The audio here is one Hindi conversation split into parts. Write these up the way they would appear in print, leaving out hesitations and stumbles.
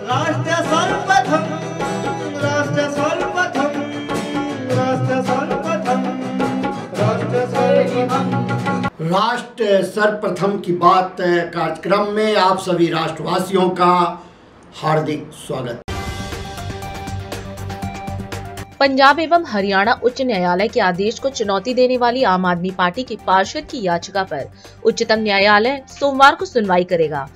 राष्ट्र सर्वप्रथम, राष्ट्र सर्वप्रथम, राष्ट्र सर्वप्रथम, राष्ट्र सर्वप्रथम। राष्ट्र सर्वप्रथम की बात कार्यक्रम में आप सभी राष्ट्रवासियों का हार्दिक स्वागत। पंजाब एवं हरियाणा उच्च न्यायालय के आदेश को चुनौती देने वाली आम आदमी पार्टी के पार्षद की याचिका पर उच्चतम न्यायालय सोमवार को सुनवाई करेगा।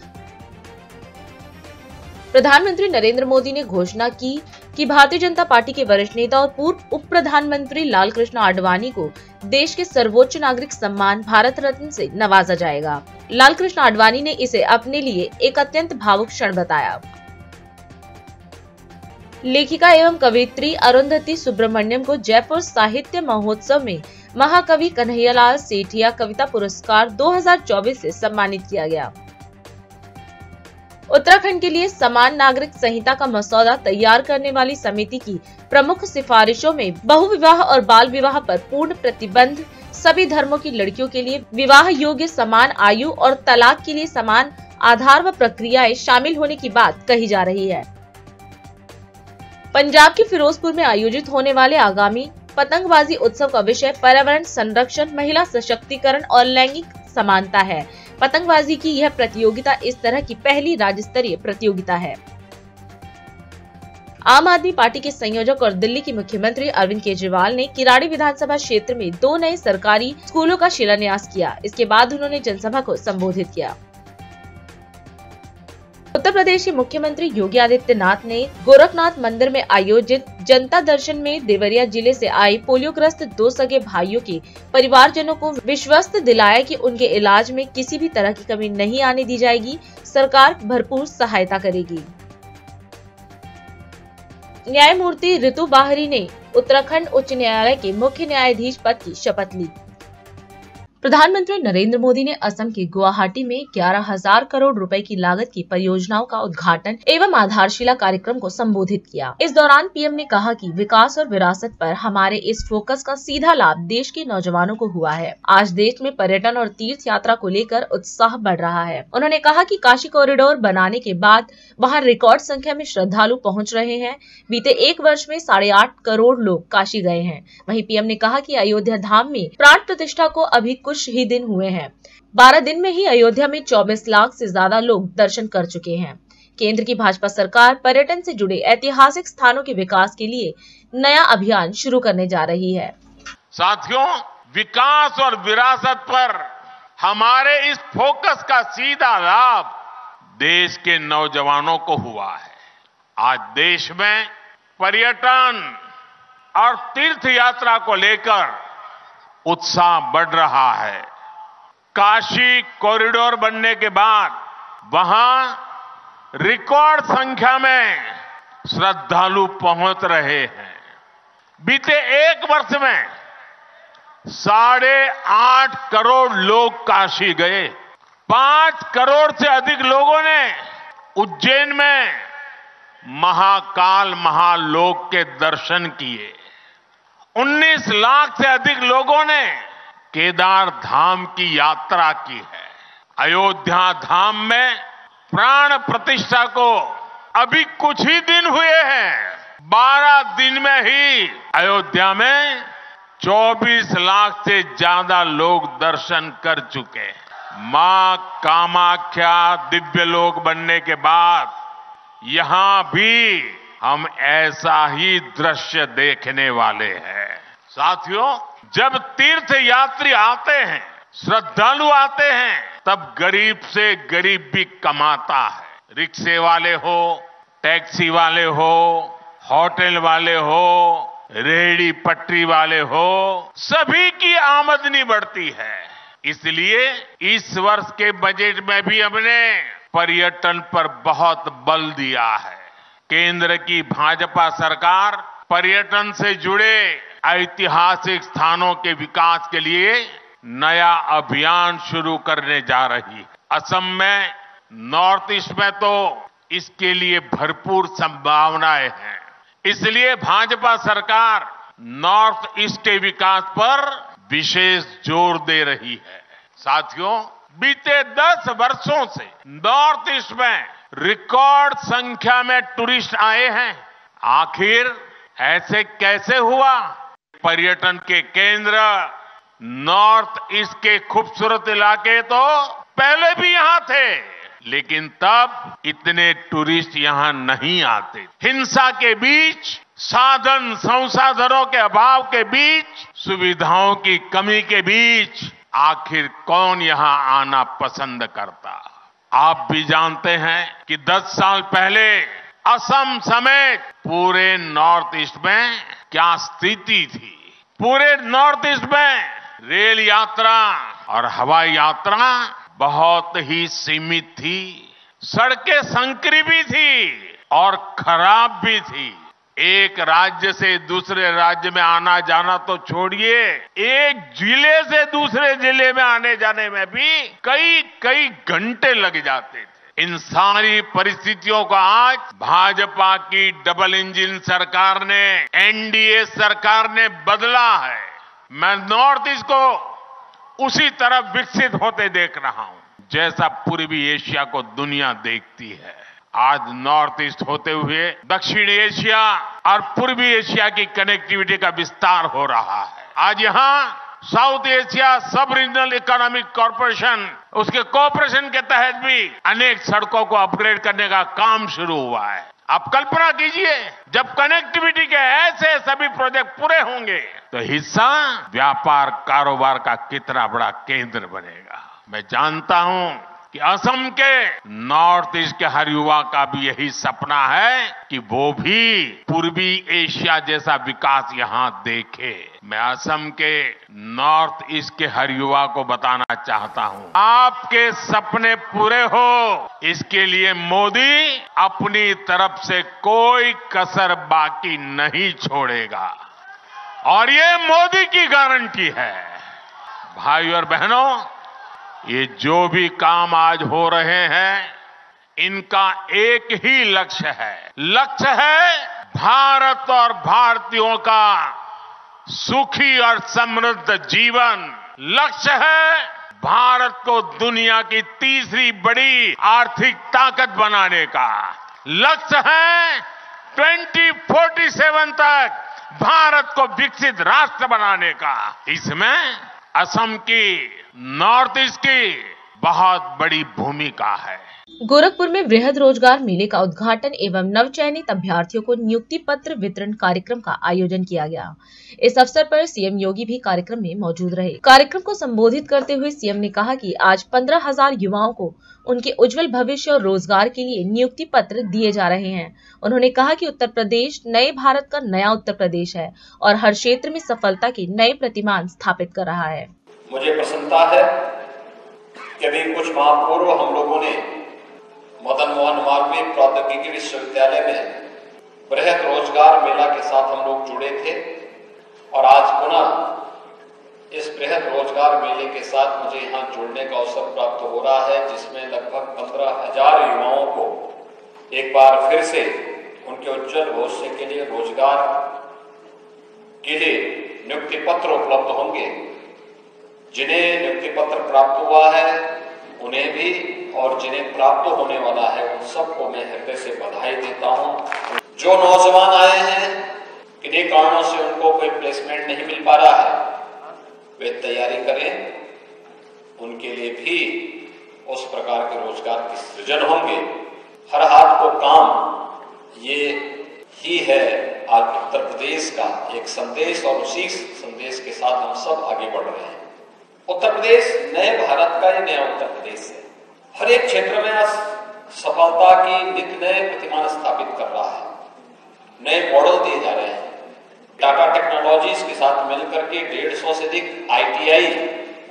प्रधानमंत्री नरेंद्र मोदी ने घोषणा की कि भारतीय जनता पार्टी के वरिष्ठ नेता और पूर्व उप प्रधानमंत्री लालकृष्ण आडवाणी को देश के सर्वोच्च नागरिक सम्मान भारत रत्न से नवाजा जाएगा। लालकृष्ण आडवाणी ने इसे अपने लिए एक अत्यंत भावुक क्षण बताया। लेखिका एवं कवयित्री अरुंधति सुब्रमण्यम को जयपुर साहित्य महोत्सव में महाकवि कन्हैयालाल सेठिया कविता पुरस्कार 2024 से सम्मानित किया गया। उत्तराखंड के लिए समान नागरिक संहिता का मसौदा तैयार करने वाली समिति की प्रमुख सिफारिशों में बहुविवाह और बाल विवाह पर पूर्ण प्रतिबंध, सभी धर्मों की लड़कियों के लिए विवाह योग्य समान आयु और तलाक के लिए समान आधार व प्रक्रियाएं शामिल होने की बात कही जा रही है। पंजाब के फिरोजपुर में आयोजित होने वाले आगामी पतंगबाजी उत्सव का विषय पर्यावरण संरक्षण, महिला सशक्तिकरण और लैंगिक समानता है। पतंगबाजी की यह प्रतियोगिता इस तरह की पहली राज्य स्तरीय प्रतियोगिता है। आम आदमी पार्टी के संयोजक और दिल्ली के मुख्यमंत्री अरविंद केजरीवाल ने किराड़ी विधानसभा क्षेत्र में 2 नए सरकारी स्कूलों का शिलान्यास किया। इसके बाद उन्होंने जनसभा को संबोधित किया। उत्तर प्रदेश के मुख्यमंत्री योगी आदित्यनाथ ने गोरखनाथ मंदिर में आयोजित जनता दर्शन में देवरिया जिले से आए पोलियोग्रस्त 2 सगे भाइयों के परिवारजनों को विश्वस्त दिलाया कि उनके इलाज में किसी भी तरह की कमी नहीं आने दी जाएगी, सरकार भरपूर सहायता करेगी। न्यायमूर्ति ऋतु बाहरी ने उत्तराखंड उच्च न्यायालय के मुख्य न्यायाधीश पद की शपथ ली। प्रधानमंत्री नरेंद्र मोदी ने असम के गुवाहाटी में 11,000 करोड़ रुपए की लागत की परियोजनाओं का उद्घाटन एवं आधारशिला कार्यक्रम को संबोधित किया। इस दौरान पीएम ने कहा कि विकास और विरासत पर हमारे इस फोकस का सीधा लाभ देश के नौजवानों को हुआ है। आज देश में पर्यटन और तीर्थ यात्रा को लेकर उत्साह बढ़ रहा है। उन्होंने कहा कि काशी कॉरिडोर बनाने के बाद वहाँ रिकॉर्ड संख्या में श्रद्धालु पहुँच रहे हैं। बीते 1 वर्ष में 8.5 करोड़ लोग काशी गए हैं। वहीं पीएम ने कहा कि अयोध्या धाम में प्राण प्रतिष्ठा को अभी कुछ ही दिन हुए हैं। 12 दिन में ही अयोध्या में 24 लाख से ज्यादा लोग दर्शन कर चुके हैं। केंद्र की भाजपा सरकार पर्यटन से जुड़े ऐतिहासिक स्थानों के विकास के लिए नया अभियान शुरू करने जा रही है। साथियों, विकास और विरासत पर हमारे इस फोकस का सीधा लाभ देश के नौजवानों को हुआ है। आज देश में पर्यटन और तीर्थ यात्रा को लेकर उत्साह बढ़ रहा है। काशी कॉरिडोर बनने के बाद वहां रिकॉर्ड संख्या में श्रद्धालु पहुंच रहे हैं। बीते 1 वर्ष में 8.5 करोड़ लोग काशी गए। 5 करोड़ से अधिक लोगों ने उज्जैन में महाकाल महालोक के दर्शन किए। 19 लाख से अधिक लोगों ने केदार धाम की यात्रा की है। अयोध्या धाम में प्राण प्रतिष्ठा को अभी कुछ ही दिन हुए हैं। 12 दिन में ही अयोध्या में 24 लाख से ज्यादा लोग दर्शन कर चुके हैं। मां कामाख्या दिव्य लोक बनने के बाद यहां भी हम ऐसा ही दृश्य देखने वाले हैं। साथियों, जब तीर्थ यात्री आते हैं, श्रद्धालु आते हैं, तब गरीब से गरीब भी कमाता है। रिक्शे वाले हो, टैक्सी वाले हो, होटल वाले हो, रेहड़ी पटरी वाले हो, सभी की आमदनी बढ़ती है। इसलिए इस वर्ष के बजट में भी हमने पर्यटन पर बहुत बल दिया है। केंद्र की भाजपा सरकार पर्यटन से जुड़े ऐतिहासिक स्थानों के विकास के लिए नया अभियान शुरू करने जा रही है। असम में, नॉर्थ ईस्ट में तो इसके लिए भरपूर संभावनाएं हैं। इसलिए भाजपा सरकार नॉर्थ ईस्ट के विकास पर विशेष जोर दे रही है। साथियों, बीते 10 वर्षों से नॉर्थ ईस्ट में रिकॉर्ड संख्या में टूरिस्ट आए हैं। आखिर ऐसे कैसे हुआ? पर्यटन के केंद्र नॉर्थ ईस्ट के खूबसूरत इलाके तो पहले भी यहां थे, लेकिन तब इतने टूरिस्ट यहां नहीं आते। हिंसा के बीच, साधन संसाधनों के अभाव के बीच, सुविधाओं की कमी के बीच आखिर कौन यहां आना पसंद करता? आप भी जानते हैं कि 10 साल पहले असम समेत पूरे नॉर्थ ईस्ट में क्या स्थिति थी। पूरे नॉर्थ ईस्ट में रेल यात्रा और हवाई यात्रा बहुत ही सीमित थी। सड़कें संकरी भी थी और खराब भी थी। एक राज्य से दूसरे राज्य में आना जाना तो छोड़िए, एक जिले से दूसरे जिले में आने जाने में भी कई घंटे लग जाते थे। इन सारी परिस्थितियों को आज भाजपा की डबल इंजन सरकार ने, एनडीए सरकार ने बदला है। मैं नॉर्थ ईस्ट को उसी तरफ विकसित होते देख रहा हूं जैसा पूर्वी एशिया को दुनिया देखती है। आज नॉर्थ ईस्ट होते हुए दक्षिण एशिया और पूर्वी एशिया की कनेक्टिविटी का विस्तार हो रहा है। आज यहां साउथ एशिया सब रीजनल इकोनॉमिक कॉर्पोरेशन, उसके कोऑपरेशन के तहत भी अनेक सड़कों को अपग्रेड करने का काम शुरू हुआ है। आप कल्पना कीजिए, जब कनेक्टिविटी के ऐसे सभी प्रोजेक्ट पूरे होंगे तो हिस्सा व्यापार कारोबार का कितना बड़ा केंद्र बनेगा। मैं जानता हूं कि असम के नॉर्थ ईस्ट के हर युवा का भी यही सपना है कि वो भी पूर्वी एशिया जैसा विकास यहां देखे। मैं असम के नॉर्थ ईस्ट के हर युवा को बताना चाहता हूं, आपके सपने पूरे हो, इसके लिए मोदी अपनी तरफ से कोई कसर बाकी नहीं छोड़ेगा और ये मोदी की गारंटी है। भाई और बहनों, ये जो भी काम आज हो रहे हैं, इनका एक ही लक्ष्य है भारत और भारतीयों का सुखी और समृद्ध जीवन। लक्ष्य है भारत को दुनिया की तीसरी बड़ी आर्थिक ताकत बनाने का। लक्ष्य है 2047 तक भारत को विकसित राष्ट्र बनाने का। इसमें असम की, नॉर्थ ईस्ट की बहुत बड़ी भूमिका है। गोरखपुर में वृहद रोजगार मेले का उद्घाटन एवं नवचयनित अभ्यर्थियों को नियुक्ति पत्र वितरण कार्यक्रम का आयोजन किया गया। इस अवसर पर सीएम योगी भी कार्यक्रम में मौजूद रहे। कार्यक्रम को संबोधित करते हुए सीएम ने कहा कि आज 15,000 युवाओं को उनके उज्जवल भविष्य और रोजगार के लिए नियुक्ति पत्र दिए जा रहे हैं। उन्होंने कहा कि उत्तर प्रदेश नए भारत का नया उत्तर प्रदेश है और हर क्षेत्र में सफलता के नए प्रतिमान स्थापित कर रहा है। मुझे प्रसन्नता है कि अभी कुछ माह पूर्व हम लोगों ने मदन मोहन मालवीय प्रौद्योगिकी विश्वविद्यालय में बृहद रोजगार मेला के साथ हम लोग जुड़े थे और आज पुनः इस बृहद रोजगार मेले के साथ मुझे यहाँ जुड़ने का अवसर प्राप्त हो रहा है, जिसमें लगभग 15,000 युवाओं को एक बार फिर से उनके उज्जवल भविष्य के लिए रोजगार के लिए नियुक्ति पत्र उपलब्ध होंगे। जिन्हें नियुक्ति पत्र प्राप्त हुआ है उन्हें भी और जिन्हें प्राप्त होने वाला है उन सबको मैं हृदय से बधाई देता हूं। जो नौजवान आए हैं, किन्हीं कारणों से उनको कोई प्लेसमेंट नहीं मिल पा रहा है, वे तैयारी करें, उनके लिए भी उस प्रकार के रोजगार के सृजन होंगे। हर हाथ को काम, ये ही है आज उत्तर प्रदेश का एक संदेश और उसी संदेश के साथ हम सब आगे बढ़ रहे हैं। उत्तर प्रदेश नए भारत का ही नया उत्तर प्रदेश है। हर एक क्षेत्र में आज सफलता की नित नए प्रतिमान स्थापित कर रहा है। नए मॉडल दिए जा रहे हैं। टाटा टेक्नोलॉजीज के साथ मिलकर के 150 से अधिक आईटीआई,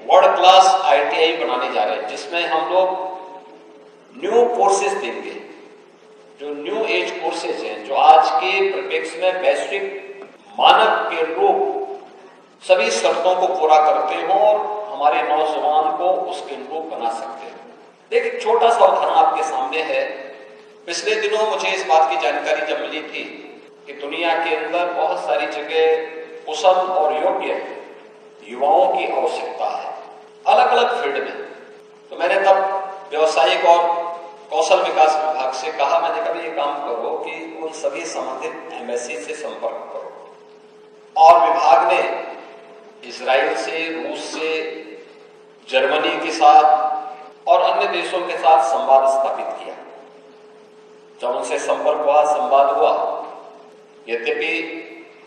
वर्ल्ड क्लास आईटीआई बनाने जा रहे हैं, जिसमें हम लोग न्यू कोर्सेज देंगे, जो न्यू एज कोर्सेज हैं, जो आज के परिप्रेक्ष्य में वैश्विक मानक के रूप सभी शर्तों को पूरा करते हो और हमारे नौजवान को उसके अनुरूप बना सकते हैं। देखिए, छोटा सा उदाहरण आपके सामने है। पिछले दिनों मुझे इस बात की जानकारी जब मिली थी कि दुनिया के अंदर बहुत सारी जगह कुशल और योग्य युवाओं की आवश्यकता है, अलग अलग फील्ड में। तो मैंने तब व्यावसायिक और कौशल विकास विभाग से कहा, मैंने कभी ये काम करो कि उन सभी संबंधित एम्बेसी से संपर्क करो। और विभाग ने इजराइल से, रूस से, जर्मनी के साथ और अन्य देशों के साथ संवाद स्थापित किया। जब उनसे संपर्क हुआ, संवाद हुआ, यद्यपि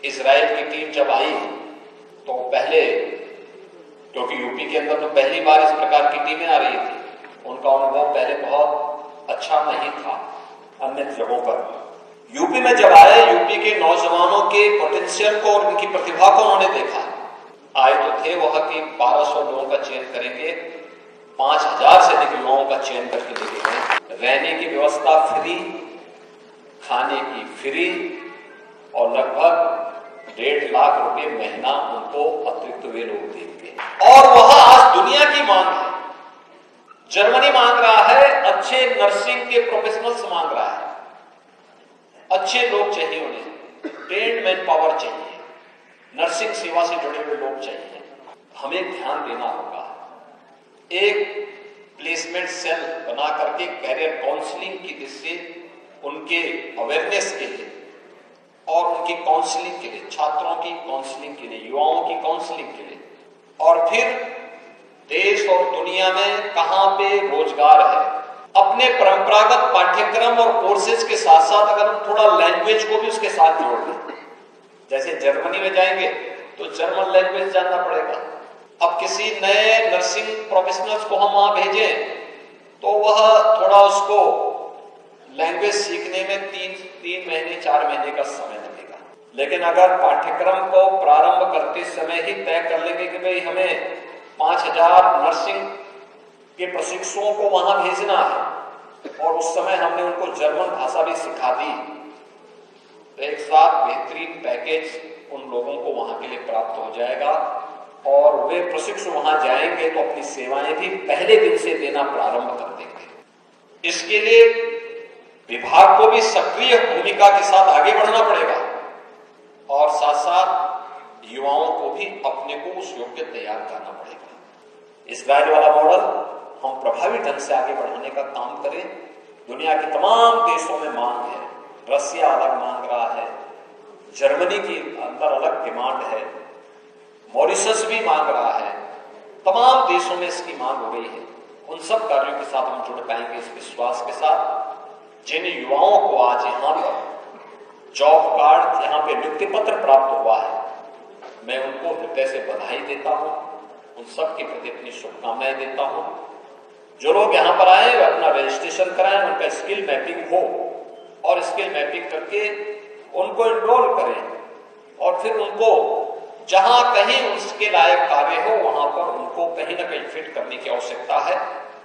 इजराइल की टीम जब आई तो पहले, क्योंकि यूपी के अंदर तो पहली बार इस प्रकार की टीमें आ रही थी, उनका अनुभव पहले बहुत अच्छा नहीं था अन्य जगहों पर। यूपी में जब आए, यूपी के नौजवानों के पोटेंशियल को और उनकी प्रतिभा को उन्होंने देखा। आए तो थे वह कि 1200 लोगों का चयन करेंगे, 5000 से अधिक युवाओं का चयन करके लेके गए। रहने की व्यवस्था फ्री, खाने की फ्री और लगभग 1.5 लाख रुपए महीना उनको अतिरिक्त वे लोग देंगे। और वह आज दुनिया की मांग है। जर्मनी मांग रहा है, अच्छे नर्सिंग के प्रोफेशनल्स मांग रहा है, अच्छे लोग चाहिए उन्हें, ट्रेन्ड मैन पावर चाहिए, नर्सिंग सेवा से जुड़े हुए लोग चाहिए। हमें ध्यान देना होगा। एक प्लेसमेंट सेल बना करके कैरियर काउंसलिंग की दृष्टि से उनके अवेयरनेस के लिए और उनकी काउंसलिंग के लिए, छात्रों की काउंसलिंग के लिए, युवाओं की काउंसलिंग के लिए, और फिर देश और दुनिया में कहां पे रोजगार है, अपने परंपरागत पाठ्यक्रम और कोर्सेज के साथ साथ अगर हम थोड़ा लैंग्वेज को भी उसके साथ जोड़ दें, जैसे जर्मनी में जाएंगे तो जर्मन लैंग्वेज जानना पड़ेगा। अब किसी नए नर्सिंग प्रोफेशनल्स को हम वहां भेजें तो वह थोड़ा उसको लैंग्वेज सीखने में 3 महीने 4 महीने का समय लगेगा। लेकिन अगर पाठ्यक्रम को प्रारंभ करते समय ही तय कर लेंगे कि भाई हमें 5000 नर्सिंग के प्रशिक्षुओं को वहां भेजना है और उस समय हमने उनको जर्मन भाषा भी सिखा दी, तो एक साथ बेहतरीन पैकेज उन लोगों को वहां के लिए प्राप्त हो जाएगा और वे प्रशिक्षु वहां जाएंगे तो अपनी सेवाएं भी पहले दिन से देना प्रारंभ कर देंगे। इसके लिए विभाग को भी सक्रिय भूमिका के साथ आगे बढ़ना पड़ेगा और साथ साथ युवाओं को भी अपने को उस योग्य तैयार करना पड़ेगा। इजराइल वाला मॉडल हम प्रभावी ढंग से आगे बढ़ाने का काम करें। दुनिया के तमाम देशों में मांग है, रसिया अलग मांग रहा है, जर्मनी की अंदर अलग डिमांड है, मॉरिशस भी मांग रहा है, तमाम देशों में इसकी मांग हो गई है। उन सब कार्यों के साथ हम जुड़ पाएंगे इस विश्वास के साथ। जिन युवाओं को आज यहाँ पर जॉब कार्ड, यहाँ पे नियुक्ति पत्र प्राप्त हुआ है, मैं उनको हृदय से बधाई देता हूँ, उन सब के प्रति अपनी शुभकामनाएं देता हूँ। जो लोग यहाँ पर आए वे अपना रजिस्ट्रेशन कराएं, उनका स्किल मैपिंग हो और स्किल मैपिंग करके उनको एनरोल करें और फिर उनको जहां कहीं उसके लायक कार्य हो वहां पर उनको कहीं ना कहीं फिट करने की आवश्यकता है।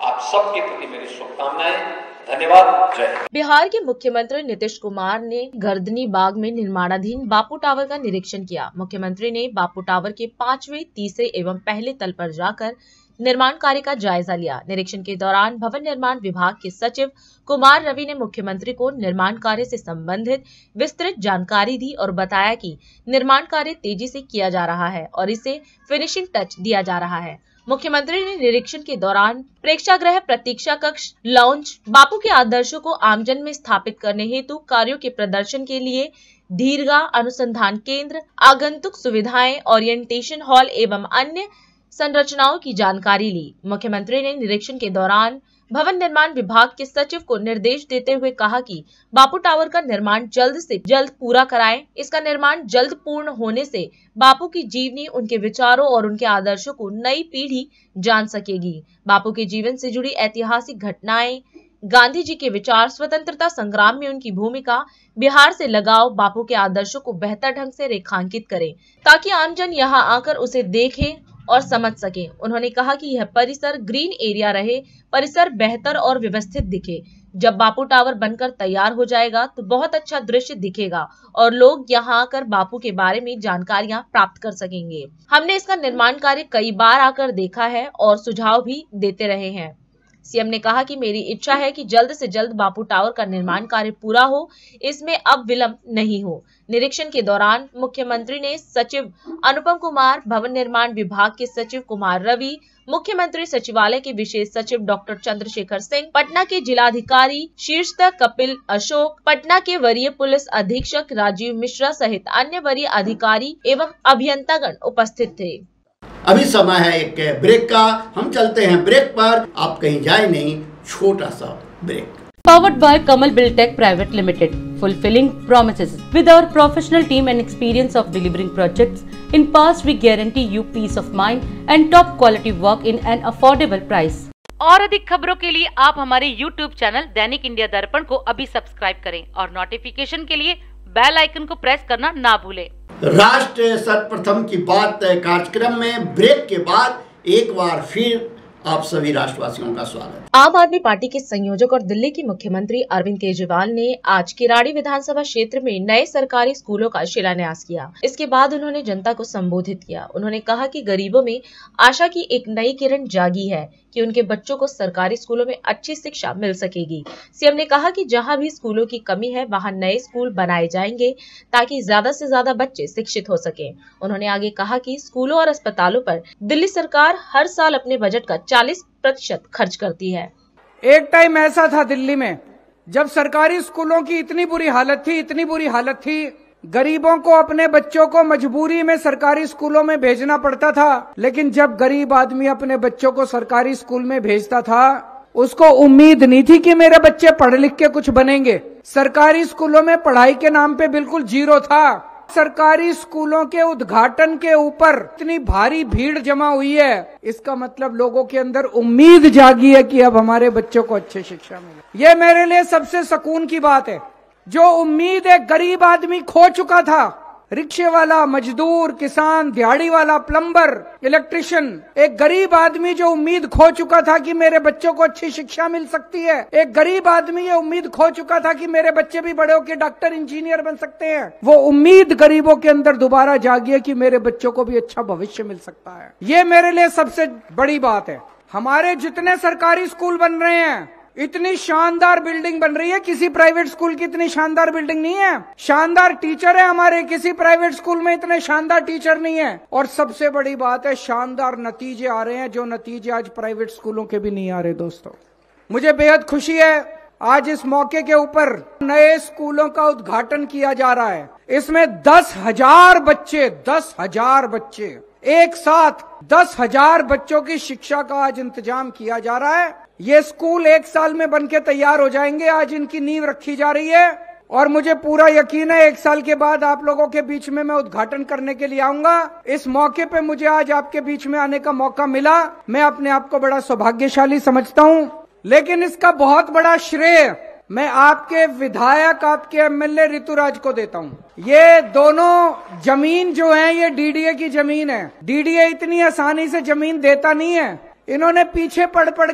आप सबके प्रति मेरी शुभकामनाएं। धन्यवाद। जय हिंद। बिहार के मुख्यमंत्री नीतीश कुमार ने गर्दनी बाग में निर्माणाधीन बापू टावर का निरीक्षण किया। मुख्यमंत्री ने बापू टावर के 5वें, 3रे एवं पहले तल पर जाकर निर्माण कार्य का जायजा लिया। निरीक्षण के दौरान भवन निर्माण विभाग के सचिव कुमार रवि ने मुख्यमंत्री को निर्माण कार्य से संबंधित विस्तृत जानकारी दी और बताया कि निर्माण कार्य तेजी से किया जा रहा है और इसे फिनिशिंग टच दिया जा रहा है। मुख्यमंत्री ने निरीक्षण के दौरान प्रेक्षागृह, प्रतीक्षा कक्ष, लाउंज, बापू के आदर्शों को आमजन में स्थापित करने हेतु कार्यों के प्रदर्शन के लिए दीर्घा, अनुसंधान केंद्र, आगंतुक सुविधाएं, ओरिएंटेशन हॉल एवं अन्य संरचनाओं की जानकारी ली। मुख्यमंत्री ने निरीक्षण के दौरान भवन निर्माण विभाग के सचिव को निर्देश देते हुए कहा कि बापू टावर का निर्माण जल्द से जल्द पूरा कराएं। इसका निर्माण जल्द पूर्ण होने से बापू की जीवनी, उनके विचारों और उनके आदर्शों को नई पीढ़ी जान सकेगी। बापू के जीवन से जुड़ी ऐतिहासिक घटनाएं, गांधी जी के विचार, स्वतंत्रता संग्राम में उनकी भूमिका, बिहार से लगाव, बापू के आदर्शों को बेहतर ढंग से रेखांकित करें ताकि आमजन यहां आकर उसे देखे और समझ सके। उन्होंने कहा कि यह परिसर ग्रीन एरिया रहे, परिसर बेहतर और व्यवस्थित दिखे। जब बापू टावर बनकर तैयार हो जाएगा तो बहुत अच्छा दृश्य दिखेगा और लोग यहाँ आकर बापू के बारे में जानकारियां प्राप्त कर सकेंगे। हमने इसका निर्माण कार्य कई बार आकर देखा है और सुझाव भी देते रहे हैं। सीएम ने कहा कि मेरी इच्छा है कि जल्द से जल्द बापू टावर का निर्माण कार्य पूरा हो, इसमें अब विलंब नहीं हो। निरीक्षण के दौरान मुख्यमंत्री ने सचिव अनुपम कुमार, भवन निर्माण विभाग के सचिव कुमार रवि, मुख्यमंत्री सचिवालय के विशेष सचिव डॉक्टर चंद्रशेखर सिंह, पटना के जिलाधिकारी शीर्षतः कपिल अशोक, पटना के वरीय पुलिस अधीक्षक राजीव मिश्रा सहित अन्य वरीय अधिकारी एवं अभियंतागण उपस्थित थे। अभी समय है एक ब्रेक का, हम चलते हैं ब्रेक पर, आप कहीं जाए नहीं, छोटा सा break. Powered by Kamal Buildtech Private Limited, fulfilling promises. With our professional team and experience of delivering projects, in past we guarantee you peace of mind and top quality work in an affordable price. और अधिक खबरों के लिए आप हमारे YouTube चैनल दैनिक इंडिया दर्पण को अभी सब्सक्राइब करें और नोटिफिकेशन के लिए बेल आइकन को प्रेस करना ना भूलें। राष्ट्र सर्वप्रथम की बात कार्यक्रम में ब्रेक के बाद एक बार फिर आप सभी राष्ट्रवासियों का स्वागत। आम आदमी पार्टी के संयोजक और दिल्ली के मुख्यमंत्री अरविंद केजरीवाल ने आज किराड़ी विधानसभा क्षेत्र में नए सरकारी स्कूलों का शिलान्यास किया। इसके बाद उन्होंने जनता को संबोधित किया। उन्होंने कहा कि गरीबों में आशा की एक नई किरण जागी है कि उनके बच्चों को सरकारी स्कूलों में अच्छी शिक्षा मिल सकेगी। सीएम ने कहा कि जहां भी स्कूलों की कमी है वहां नए स्कूल बनाए जाएंगे ताकि ज्यादा से ज्यादा बच्चे शिक्षित हो सके। उन्होंने आगे कहा कि स्कूलों और अस्पतालों पर दिल्ली सरकार हर साल अपने बजट का 40% खर्च करती है। एक टाइम ऐसा था दिल्ली में जब सरकारी स्कूलों की इतनी बुरी हालत थी, गरीबों को अपने बच्चों को मजबूरी में सरकारी स्कूलों में भेजना पड़ता था। लेकिन जब गरीब आदमी अपने बच्चों को सरकारी स्कूल में भेजता था, उसको उम्मीद नहीं थी कि मेरे बच्चे पढ़ लिख के कुछ बनेंगे। सरकारी स्कूलों में पढ़ाई के नाम पे बिल्कुल जीरो था। सरकारी स्कूलों के उद्घाटन के ऊपर इतनी भारी भीड़ जमा हुई है, इसका मतलब लोगों के अंदर उम्मीद जागी है कि अब हमारे बच्चों को अच्छी शिक्षा मिले। ये मेरे लिए सबसे सुकून की बात है। जो उम्मीद एक गरीब आदमी खो चुका था, रिक्शे वाला, मजदूर, किसान, दिहाड़ी वाला, प्लम्बर, इलेक्ट्रिशियन, एक गरीब आदमी जो उम्मीद खो चुका था कि मेरे बच्चों को अच्छी शिक्षा मिल सकती है, एक गरीब आदमी ये उम्मीद खो चुका था कि मेरे बच्चे भी बड़े होकर डॉक्टर, इंजीनियर बन सकते हैं, वो उम्मीद गरीबों के अंदर दोबारा जागी है कि मेरे बच्चों को भी अच्छा भविष्य मिल सकता है। ये मेरे लिए सबसे बड़ी बात है। हमारे जितने सरकारी स्कूल बन रहे हैं, इतनी शानदार बिल्डिंग बन रही है, किसी प्राइवेट स्कूल की इतनी शानदार बिल्डिंग नहीं है। शानदार टीचर है हमारे, किसी प्राइवेट स्कूल में इतने शानदार टीचर नहीं है। और सबसे बड़ी बात है, शानदार नतीजे आ रहे हैं, जो नतीजे आज प्राइवेट स्कूलों के भी नहीं आ रहे। दोस्तों, मुझे बेहद खुशी है आज इस मौके के ऊपर नए स्कूलों का उद्घाटन किया जा रहा है। इसमें 10,000 बच्चे एक साथ 10,000 बच्चों की शिक्षा का आज इंतजाम किया जा रहा है। ये स्कूल 1 साल में बनके तैयार हो जाएंगे। आज इनकी नींव रखी जा रही है और मुझे पूरा यकीन है 1 साल के बाद आप लोगों के बीच में मैं उद्घाटन करने के लिए आऊंगा। इस मौके पे मुझे आज आपके बीच में आने का मौका मिला, मैं अपने आप को बड़ा सौभाग्यशाली समझता हूं। लेकिन इसका बहुत बड़ा श्रेय मैं आपके विधायक, आपके एमएलए ऋतुराज को देता हूं। ये दोनों जमीन जो है, ये डीडीए की जमीन है। डीडीए इतनी आसानी से जमीन देता नहीं है। इन्होंने पीछे पढ़ पढ़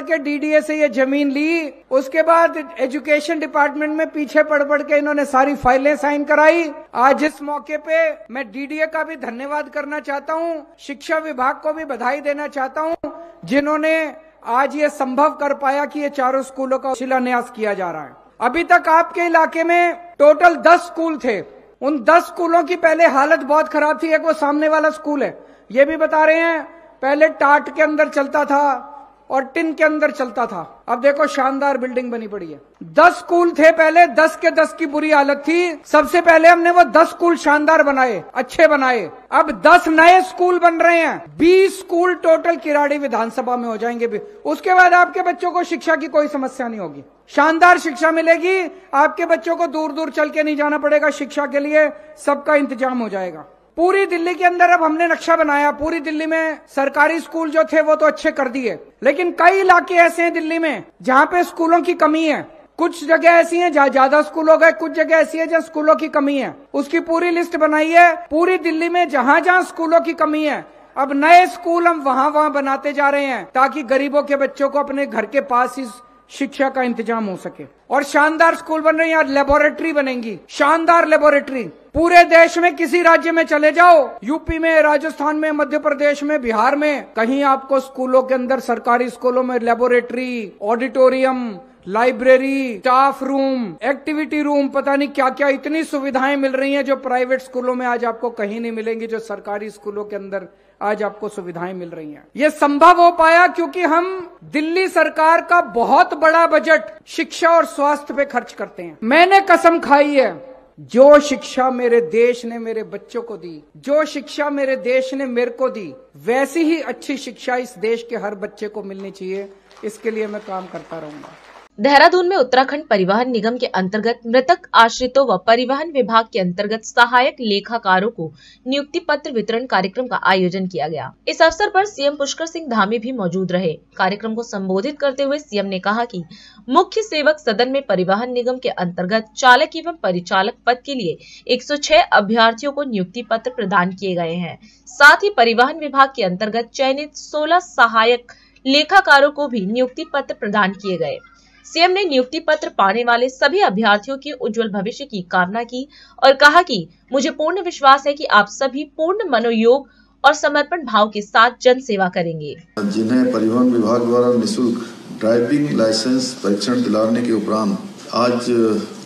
के डीडीए से ये जमीन ली। उसके बाद एजुकेशन डिपार्टमेंट में पीछे पढ़ के इन्होंने सारी फाइलें साइन कराई। आज इस मौके पे मैं डीडीए का भी धन्यवाद करना चाहता हूँ, शिक्षा विभाग को भी बधाई देना चाहता हूँ, जिन्होंने आज ये संभव कर पाया कि ये चारों स्कूलों का शिलान्यास किया जा रहा है। अभी तक आपके इलाके में टोटल 10 स्कूल थे। उन 10 स्कूलों की पहले हालत बहुत खराब थी। एक वो सामने वाला स्कूल है, ये भी बता रहे हैं, पहले टाट के अंदर चलता था और टिन के अंदर चलता था। अब देखो शानदार बिल्डिंग बनी पड़ी है। 10 स्कूल थे पहले, 10 के 10 की बुरी हालत थी। सबसे पहले हमने वो 10 स्कूल शानदार बनाए, अच्छे बनाए। अब 10 नए स्कूल बन रहे हैं। 20 स्कूल टोटल किराड़ी विधानसभा में हो जाएंगे भी। उसके बाद आपके बच्चों को शिक्षा की कोई समस्या नहीं होगी, शानदार शिक्षा मिलेगी। आपके बच्चों को दूर दूर चल के नहीं जाना पड़ेगा शिक्षा के लिए, सबका इंतजाम हो जाएगा। पूरी दिल्ली के अंदर अब हमने नक्शा बनाया। पूरी दिल्ली में सरकारी स्कूल जो थे वो तो अच्छे कर दिए, लेकिन कई इलाके ऐसे हैं दिल्ली में जहां पे स्कूलों की कमी है। कुछ जगह ऐसी हैं जहां ज्यादा स्कूल हो गए, कुछ जगह ऐसी है जहां स्कूलों की कमी है। उसकी पूरी लिस्ट बनाई है। पूरी दिल्ली में जहां जहां स्कूलों की कमी है, अब नए स्कूल हम वहां बनाते जा रहे हैं ताकि गरीबों के बच्चों को अपने घर के पास ही शिक्षा का इंतजाम हो सके। और शानदार स्कूल बन रहे हैं, लेबोरेटरी बनेंगी, शानदार लेबोरेटरी। पूरे देश में किसी राज्य में चले जाओ, यूपी में, राजस्थान में, मध्य प्रदेश में, बिहार में, कहीं आपको स्कूलों के अंदर, सरकारी स्कूलों में laboratory, auditorium, library, staff room, activity room, पता नहीं क्या क्या इतनी सुविधाएं मिल रही हैं जो प्राइवेट स्कूलों में आज आपको कहीं नहीं मिलेंगी, जो सरकारी स्कूलों के अंदर आज आपको सुविधाएं मिल रही हैं। ये संभव हो पाया क्योंकि हम दिल्ली सरकार का बहुत बड़ा बजट शिक्षा और स्वास्थ्य पे खर्च करते हैं। मैंने कसम खाई है, जो शिक्षा मेरे देश ने मेरे बच्चों को दी, जो शिक्षा मेरे देश ने मेरे को दी, वैसी ही अच्छी शिक्षा इस देश के हर बच्चे को मिलनी चाहिए। इसके लिए मैं काम करता रहूंगा। देहरादून में उत्तराखंड परिवहन निगम के अंतर्गत मृतक आश्रितों व परिवहन विभाग के अंतर्गत सहायक लेखाकारों को नियुक्ति पत्र वितरण कार्यक्रम का आयोजन किया गया। इस अवसर पर सीएम पुष्कर सिंह धामी भी मौजूद रहे। कार्यक्रम को संबोधित करते हुए सीएम ने कहा कि मुख्य सेवक सदन में परिवहन निगम के अंतर्गत चालक एवं परिचालक पद के लिए 106 अभ्यर्थियों को नियुक्ति पत्र प्रदान किए गए हैं। साथ ही परिवहन विभाग के अंतर्गत चयनित 16 सहायक लेखाकारों को भी नियुक्ति पत्र प्रदान किए गए। सीएम ने नियुक्ति पत्र पाने वाले सभी अभ्यर्थियों के उज्जवल भविष्य की कामना की और कहा कि मुझे पूर्ण विश्वास है कि आप सभी पूर्ण मनोयोग और समर्पण भाव के साथ जन सेवा करेंगे। जिन्हें परिवहन विभाग द्वारा निःशुल्क ड्राइविंग लाइसेंस परीक्षण दिलाने के उपरांत आज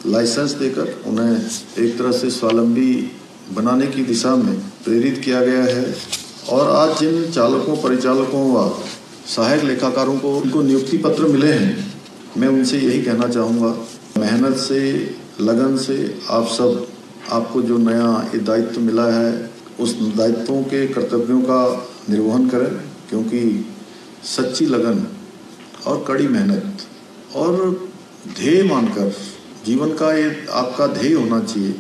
लाइसेंस देकर उन्हें एक तरह से स्वावलंबी बनाने की दिशा में प्रेरित किया गया है। और आज जिन चालकों, परिचालकों व सहायक लेखाकारों को उनको नियुक्ति पत्र मिले हैं, मैं उनसे यही कहना चाहूँगा, मेहनत से, लगन से आपको जो नया ये दायित्व मिला है, उस दायित्वों के कर्तव्यों का निर्वहन करें, क्योंकि सच्ची लगन और कड़ी मेहनत और ध्येय मानकर जीवन का ये आपका ध्येय होना चाहिए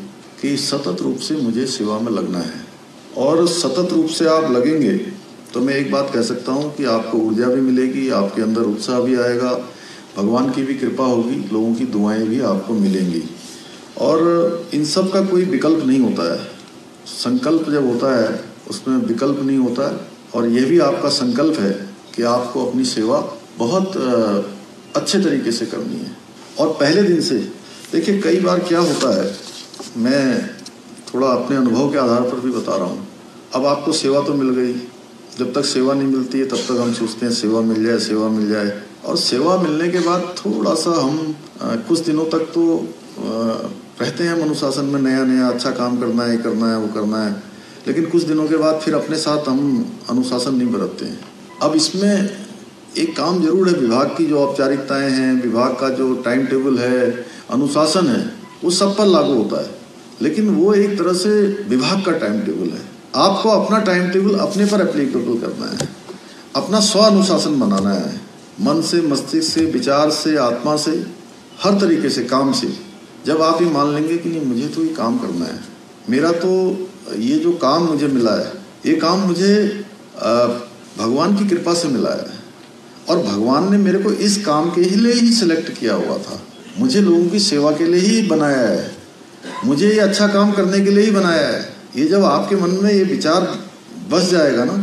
कि सतत रूप से मुझे सेवा में लगना है। और सतत रूप से आप लगेंगे तो मैं एक बात कह सकता हूँ कि आपको ऊर्जा भी मिलेगी, आपके अंदर उत्साह भी आएगा, भगवान की भी कृपा होगी, लोगों की दुआएं भी आपको मिलेंगी। और इन सब का कोई विकल्प नहीं होता है। संकल्प जब होता है उसमें विकल्प नहीं होता है। और यह भी आपका संकल्प है कि आपको अपनी सेवा बहुत अच्छे तरीके से करनी है। और पहले दिन से देखिए, कई बार क्या होता है, मैं थोड़ा अपने अनुभव के आधार पर भी बता रहा हूँ। अब आपको सेवा तो मिल गई, जब तक सेवा नहीं मिलती है तब तक हम सोचते हैं सेवा मिल जाए, सेवा मिल जाए। और सेवा मिलने के बाद थोड़ा सा हम कुछ दिनों तक तो रहते हैं अनुशासन में, नया नया अच्छा काम करना है, करना है, वो करना है। लेकिन कुछ दिनों के बाद फिर अपने साथ हम अनुशासन नहीं बरतते हैं। अब इसमें एक काम जरूर है, विभाग की जो औपचारिकताएं हैं, विभाग का जो टाइम टेबल है, अनुशासन है, वो सब पर लागू होता है। लेकिन वो एक तरह से विभाग का टाइम टेबल है। आपको अपना टाइम टेबल अपने पर एप्लीकेबल करना है, अपना स्व अनुशासन बनाना है, मन से, मस्तिष्क से, विचार से, आत्मा से, हर तरीके से, काम से। जब आप ये मान लेंगे कि नहीं, मुझे तो ये काम करना है, मेरा तो ये जो काम मुझे मिला है, ये काम मुझे भगवान की कृपा से मिला है और भगवान ने मेरे को इस काम के लिए ही सिलेक्ट किया हुआ था, मुझे लोगों की सेवा के लिए ही बनाया है, मुझे ये अच्छा काम करने के लिए ही बनाया है। ये जब आपके मन में ये विचार बस जाएगा ना,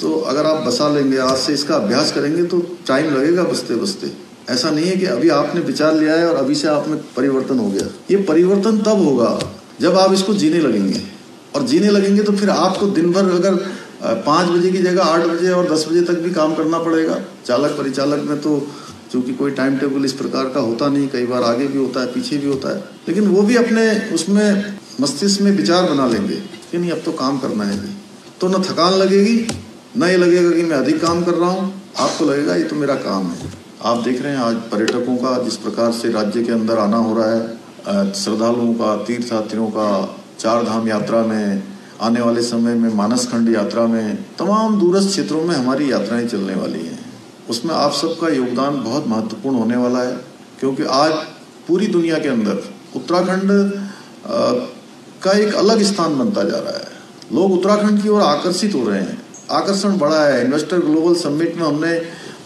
तो अगर आप बसा लेंगे, आज से इसका अभ्यास करेंगे तो टाइम लगेगा बसते बसते। ऐसा नहीं है कि अभी आपने विचार लिया है और अभी से आप में परिवर्तन हो गया। ये परिवर्तन तब होगा जब आप इसको जीने लगेंगे। और जीने लगेंगे तो फिर आपको दिन भर अगर 5 बजे की जगह 8 बजे और 10 बजे तक भी काम करना पड़ेगा। चालक परिचालक में तो चूँकि कोई टाइम टेबल इस प्रकार का होता नहीं, कई बार आगे भी होता है, पीछे भी होता है, लेकिन वो भी अपने उसमें मस्तिष्क में विचार बना लेंगे कि नहीं अब तो काम करना है। तो न थकान लगेगी, न ये लगेगा कि मैं अधिक काम कर रहा हूँ, आपको लगेगा ये तो मेरा काम है। आप देख रहे हैं आज पर्यटकों का जिस प्रकार से राज्य के अंदर आना हो रहा है, श्रद्धालुओं का, तीर्थयात्रियों का, 4 धाम यात्रा में, आने वाले समय में मानसखंड यात्रा में, तमाम दूरस्थ क्षेत्रों में हमारी यात्राएं चलने वाली हैं। उसमें आप सबका योगदान बहुत महत्वपूर्ण होने वाला है, क्योंकि आज पूरी दुनिया के अंदर उत्तराखंड का एक अलग स्थान बनता जा रहा है। लोग उत्तराखंड की ओर आकर्षित हो रहे हैं, आकर्षण बढ़ा है। इन्वेस्टर ग्लोबल समिट में हमने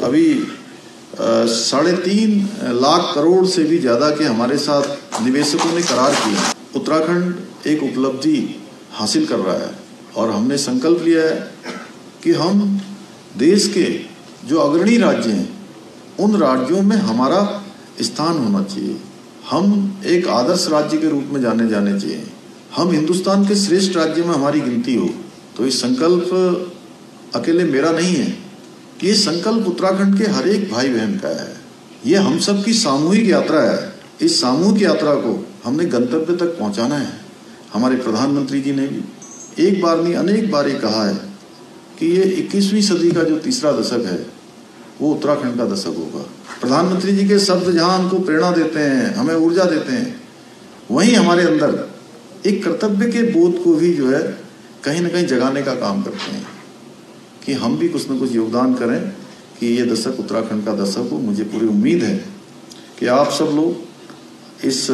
अभी 3.5 लाख करोड़ से भी ज़्यादा के हमारे साथ निवेशकों ने करार किया। उत्तराखंड एक उपलब्धि हासिल कर रहा है और हमने संकल्प लिया है कि हम देश के जो अग्रणी राज्य हैं उन राज्यों में हमारा स्थान होना चाहिए। हम एक आदर्श राज्य के रूप में जाने चाहिए। हम हिंदुस्तान के श्रेष्ठ राज्य में हमारी गिनती हो। तो ये संकल्प अकेले मेरा नहीं है, ये संकल्प उत्तराखंड के हर एक भाई बहन का है। ये हम सब की सामूहिक यात्रा है। इस सामूहिक यात्रा को हमने गंतव्य तक पहुंचाना है। हमारे प्रधानमंत्री जी ने भी एक बार नहीं अनेक बार ये कहा है कि ये 21वीं सदी का जो तीसरा दशक है वो उत्तराखंड का दशक होगा। प्रधानमंत्री जी के शब्द जहां हमको प्रेरणा देते हैं, हमें ऊर्जा देते हैं, वहीं हमारे अंदर एक कर्तव्य के बोध को भी जो है कहीं ना कहीं जगाने का काम करते हैं कि हम भी कुछ न कुछ योगदान करें कि ये दशक उत्तराखंड का दशक हो। मुझे पूरी उम्मीद है कि आप सब लोग इस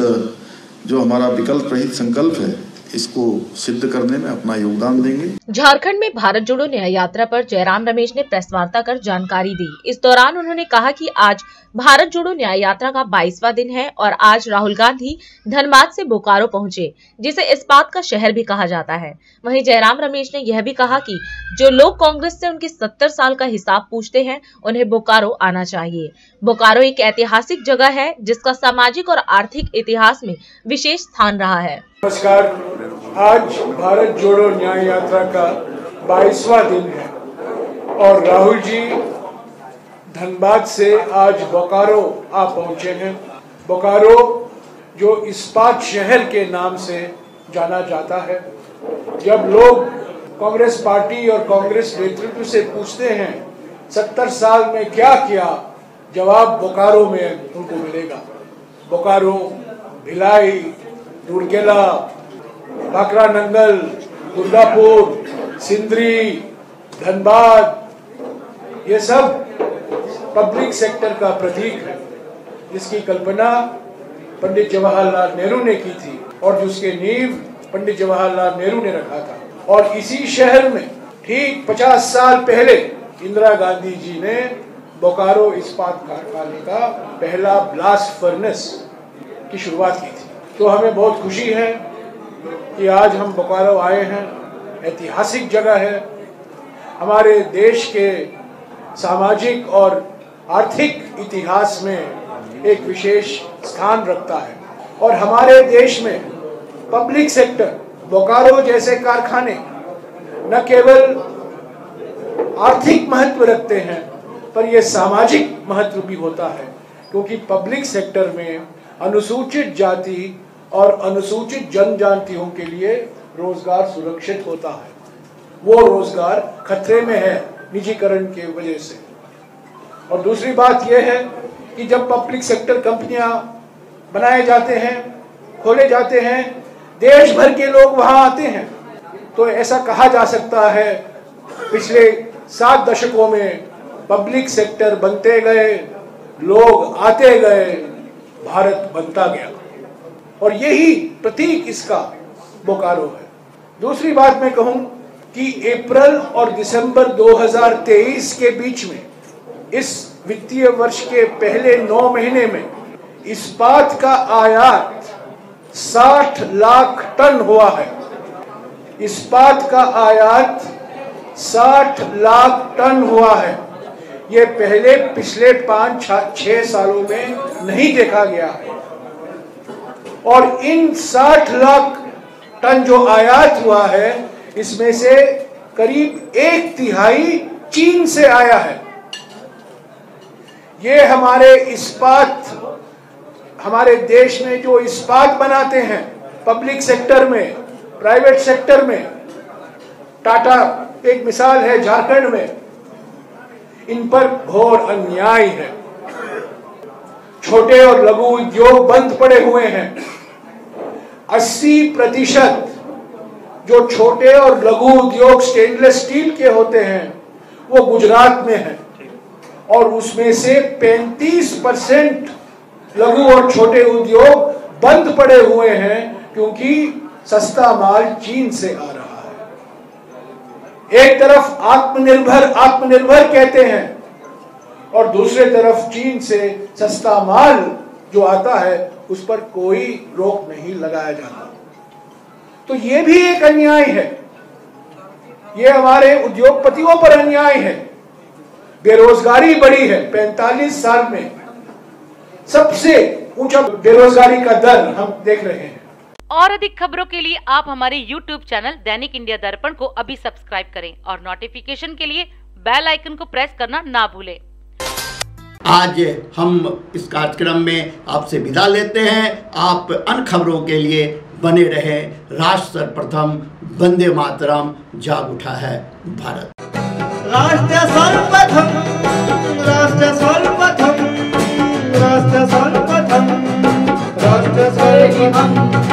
जो हमारा विकल्प रहित संकल्प है इसको सिद्ध करने में अपना योगदान देंगे। झारखंड में भारत जोड़ो न्याय यात्रा पर जयराम रमेश ने प्रेस वार्ता कर जानकारी दी। इस दौरान उन्होंने कहा कि आज भारत जोड़ो न्याय यात्रा का 22वां दिन है और आज राहुल गांधी धनबाद से बोकारो पहुंचे, जिसे इस्पात का शहर भी कहा जाता है। वहीं जयराम रमेश ने यह भी कहा कि जो लोग कांग्रेस से उनके 70 साल का हिसाब पूछते हैं उन्हें बोकारो आना चाहिए। बोकारो एक ऐतिहासिक जगह है जिसका सामाजिक और आर्थिक इतिहास में विशेष स्थान रहा है। नमस्कार, आज भारत जोड़ो न्याय यात्रा का 22वां दिन है और राहुल जी धनबाद से आज बोकारो आ पहुंचे हैं। बोकारो जो इस्पात शहर के नाम से जाना जाता है। जब लोग कांग्रेस पार्टी और कांग्रेस नेतृत्व से पूछते हैं 70 साल में क्या किया, जवाब बोकारो में उनको मिलेगा। बोकारो, भिलाई, रूरकेला, बाकरा नंगल, दुर्गापुर, सिंदरी, धनबाद, ये सब पब्लिक सेक्टर का प्रतीक है जिसकी कल्पना पंडित जवाहरलाल नेहरू ने की थी और जिसके नींव पंडित जवाहरलाल नेहरू ने रखा था। और इसी शहर में ठीक 50 साल पहले इंदिरा गांधी जी ने बोकारो इस्पात कारखाने का पहला ब्लास्ट फर्नेस की शुरुआत की थी। तो हमें बहुत खुशी है कि आज हम बोकारो आए हैं। ऐतिहासिक जगह है, हमारे देश के सामाजिक और आर्थिक इतिहास में एक विशेष स्थान रखता है और हमारे देश में पब्लिक सेक्टर बोकारो जैसे कारखाने न केवल आर्थिक महत्व रखते हैं पर यह सामाजिक महत्व भी होता है, क्योंकि पब्लिक सेक्टर में अनुसूचित जाति और अनुसूचित जनजातियों के लिए रोजगार सुरक्षित होता है। वो रोजगार खतरे में है निजीकरण के वजह से। और दूसरी बात यह है कि जब पब्लिक सेक्टर कंपनियां बनाए जाते हैं, खोले जाते हैं, देश भर के लोग वहां आते हैं, तो ऐसा कहा जा सकता है पिछले 7 दशकों में पब्लिक सेक्टर बनते गए, लोग आते गए, भारत बनता गया और यही प्रतीक इसका बोकारो है। दूसरी बात मैं कहूं कि अप्रैल और दिसंबर 2023 के बीच में इस वित्तीय वर्ष के पहले 9 महीने में इस्पात का आयात 60 लाख टन हुआ है। इस्पात का आयात 60 लाख टन हुआ है। ये पहले पिछले 5-6 सालों में नहीं देखा गया है। और इन 60 लाख टन जो आयात हुआ है इसमें से करीब 1/3 चीन से आया है। ये हमारे इस्पात, हमारे देश में जो इस्पात बनाते हैं पब्लिक सेक्टर में, प्राइवेट सेक्टर में, टाटा एक मिसाल है झारखंड में, इन पर घोर अन्याय है। छोटे और लघु उद्योग बंद पड़े हुए हैं। 80% जो छोटे और लघु उद्योग स्टेनलेस स्टील के होते हैं वो गुजरात में है और उसमें से 35% लघु और छोटे उद्योग बंद पड़े हुए हैं क्योंकि सस्ता माल चीन से आ रहा है। एक तरफ आत्मनिर्भर कहते हैं और दूसरे तरफ चीन से सस्ता माल जो आता है उस पर कोई रोक नहीं लगाया जाता। तो ये भी एक अन्याय है, ये हमारे उद्योगपतियों पर अन्याय है। बेरोजगारी बढ़ी है। 45 साल में सबसे ऊंचा बेरोजगारी का दर हम देख रहे हैं। और अधिक खबरों के लिए आप हमारे YouTube चैनल दैनिक इंडिया दर्पण को अभी सब्सक्राइब करें और नोटिफिकेशन के लिए बेल आइकन को प्रेस करना ना भूलें। आज हम इस कार्यक्रम में आपसे विदा लेते हैं। आप अन्य खबरों के लिए बने रहे। राष्ट्र सर्वप्रथम, वंदे मातरम, जाग उठा है भारत। राष्ट्र सर्वप्रथम, राष्ट्र सर्वप्रथम, राष्ट्र सर्वप्रथम, राष्ट्र सर्वप्रथम।